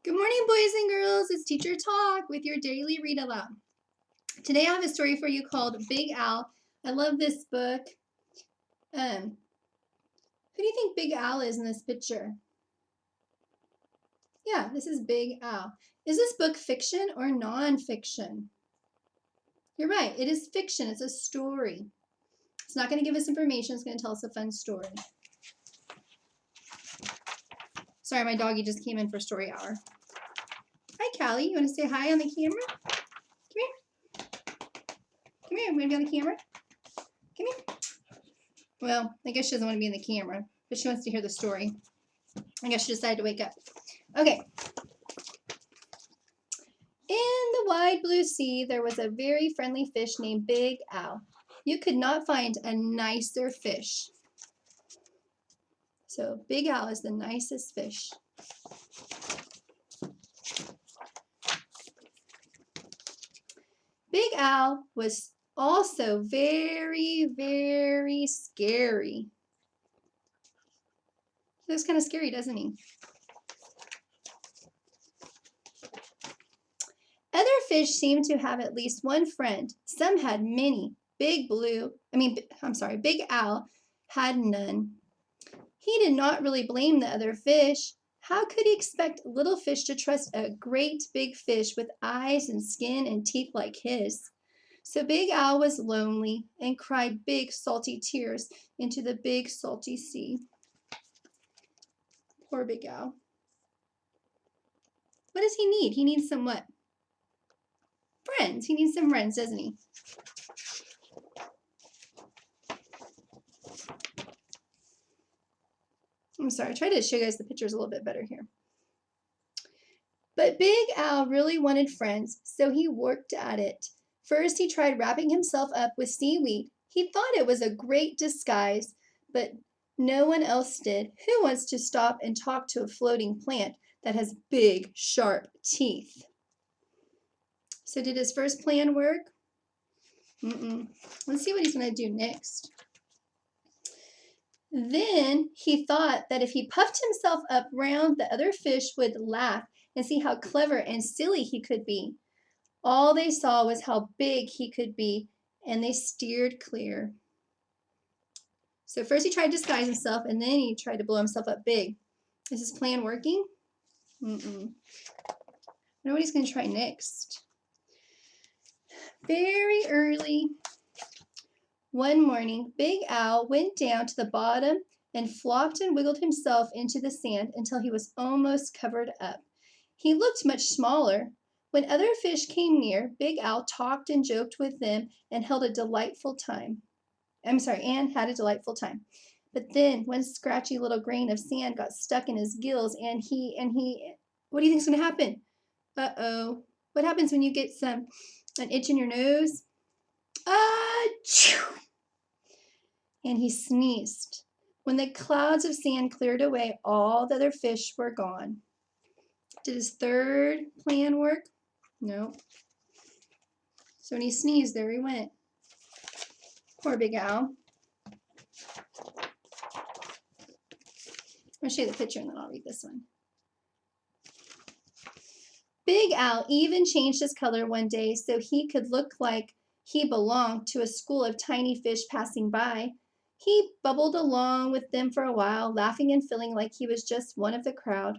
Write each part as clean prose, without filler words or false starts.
Good morning, boys and girls. It's Teacher Talk with your daily read aloud. Today I have a story for you called Big Al. I love this book. Who do you think Big Al is in this picture? Yeah, this is Big Al. Is this book fiction or nonfiction? You're right, it is fiction. It's a story. It's not going to give us information. It's going to tell us a fun story. Sorry, my doggy just came in for story hour. Hi, Callie. You want to say hi on the camera? Come here. Come here. You want to be on the camera? Come here. Well, I guess she doesn't want to be in the camera, but she wants to hear the story. I guess she decided to wake up. Okay. In the wide blue sea, there was a very friendly fish named Big Al. You could not find a nicer fish. So Big Al is the nicest fish. Big Al was also very, very scary. He looks kind of scary, doesn't he? Other fish seemed to have at least one friend. Some had many. Big Al had none. He did not really blame the other fish. How could he expect little fish to trust a great big fish with eyes and skin and teeth like his? So Big Al was lonely and cried big salty tears into the big salty sea. Poor Big Al. What does he need? He needs some what? Friends. He needs some friends, doesn't he? I'm sorry, I tried to show you guys the pictures a little bit better here. But Big Al really wanted friends, so he worked at it. First, he tried wrapping himself up with seaweed. He thought it was a great disguise, but no one else did. Who wants to stop and talk to a floating plant that has big, sharp teeth? So did his first plan work? Let's see what he's going to do next. Then he thought that if he puffed himself up round, the other fish would laugh and see how clever and silly he could be. All they saw was how big he could be, and they steered clear. So first he tried to disguise himself, and then he tried to blow himself up big. Is his plan working? I wonder what he's going to try next. Very early one morning, Big Al went down to the bottom and flopped and wiggled himself into the sand until he was almost covered up. He looked much smaller. When other fish came near, Big Al talked and joked with them and had a delightful time. But then one scratchy little grain of sand got stuck in his gills, and what do you think's going to happen? Uh-oh. What happens when you get an itch in your nose? Achoo! And he sneezed. When the clouds of sand cleared away, all the other fish were gone. Did his third plan work? No. So when he sneezed, there he went. Poor Big Al. I'll show you the picture and then I'll read this one. Big Al even changed his color one day so he could look like he belonged to a school of tiny fish passing by. He bubbled along with them for a while, laughing and feeling like he was just one of the crowd.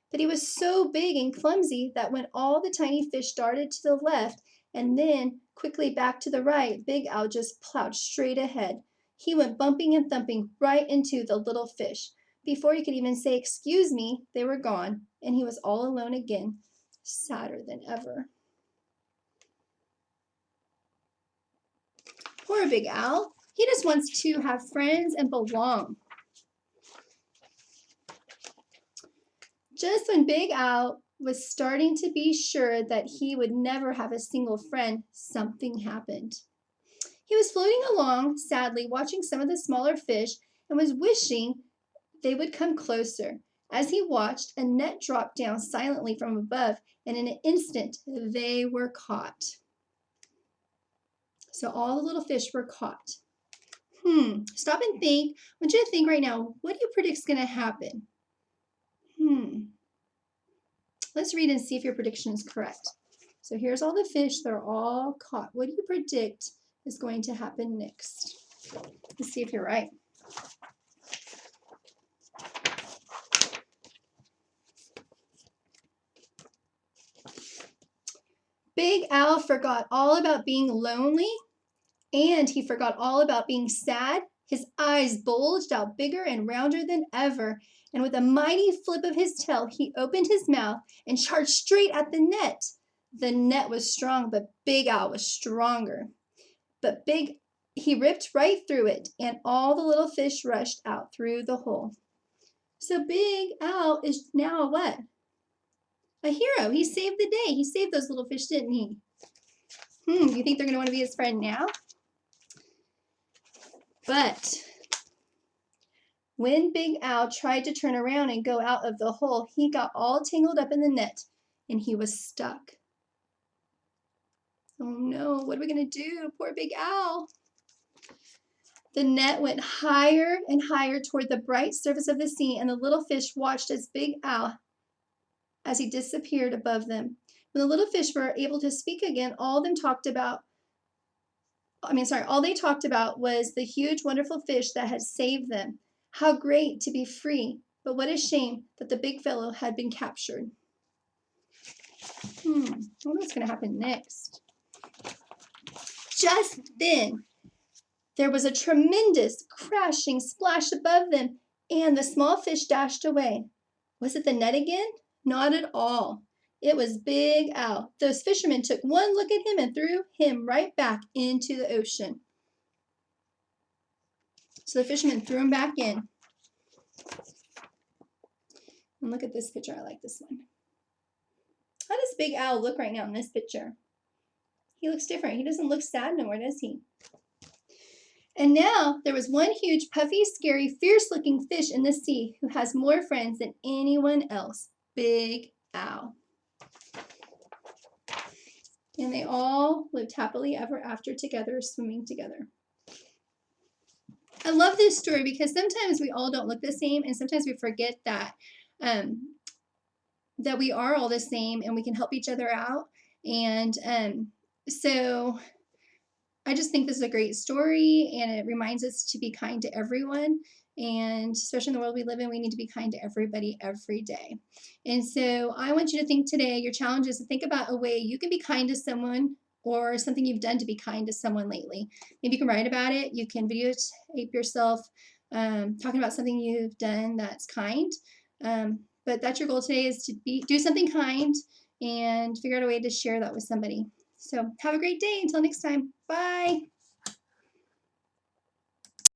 But he was so big and clumsy that when all the tiny fish darted to the left and then quickly back to the right, Big Al just plowed straight ahead. He went bumping and thumping right into the little fish. Before he could even say, "Excuse me," they were gone, and he was all alone again, sadder than ever. Poor Big Al. He just wants to have friends and belong. Just when Big Al was starting to be sure that he would never have a single friend, something happened. He was floating along, sadly, watching some of the smaller fish and was wishing they would come closer. As he watched, a net dropped down silently from above, and in an instant, they were caught. So all the little fish were caught. Stop and think. I want you to think right now, what do you predict is going to happen? Let's read and see if your prediction is correct. So here's all the fish. They're all caught. What do you predict is going to happen next? Let's see if you're right. Big Al forgot all about being lonely, and he forgot all about being sad. His eyes bulged out bigger and rounder than ever, and with a mighty flip of his tail, he opened his mouth and charged straight at the net. The net was strong, but Big Al was stronger. He ripped right through it, and all the little fish rushed out through the hole. So Big Al is now a what? A hero. He saved the day. He saved those little fish, didn't he? Do you think they're going to want to be his friend now? But when Big Al tried to turn around and go out of the hole, he got all tangled up in the net, and he was stuck. Oh no, what are we going to do? Poor Big Al. The net went higher and higher toward the bright surface of the sea, and the little fish watched as Big Al as he disappeared above them. When the little fish were able to speak again, all they talked about was the huge, wonderful fish that had saved them. How great to be free, but what a shame that the big fellow had been captured. I wonder what's going to happen next. Just then, there was a tremendous crashing splash above them, and the small fish dashed away. Was it the net again? Not at all. It was Big Al. Those fishermen took one look at him and threw him right back into the ocean. So the fishermen threw him back in. And look at this picture. I like this one. How does Big Al look right now in this picture? He looks different. He doesn't look sad no more, does he? And now there was one huge, puffy, scary, fierce-looking fish in the sea who has more friends than anyone else. Big Al. And they all lived happily ever after together, swimming together. I love this story because sometimes we all don't look the same, and sometimes we forget that that we are all the same and we can help each other out. And so I just think this is a great story, and it reminds us to be kind to everyone. And especially in the world we live in, we need to be kind to everybody every day. And so I want you to think today, your challenge is to think about a way you can be kind to someone, or something you've done to be kind to someone lately. Maybe you can write about it. You can videotape yourself talking about something you've done that's kind. But that's your goal today, is to do something kind and figure out a way to share that with somebody. So have a great day. Until next time. Bye.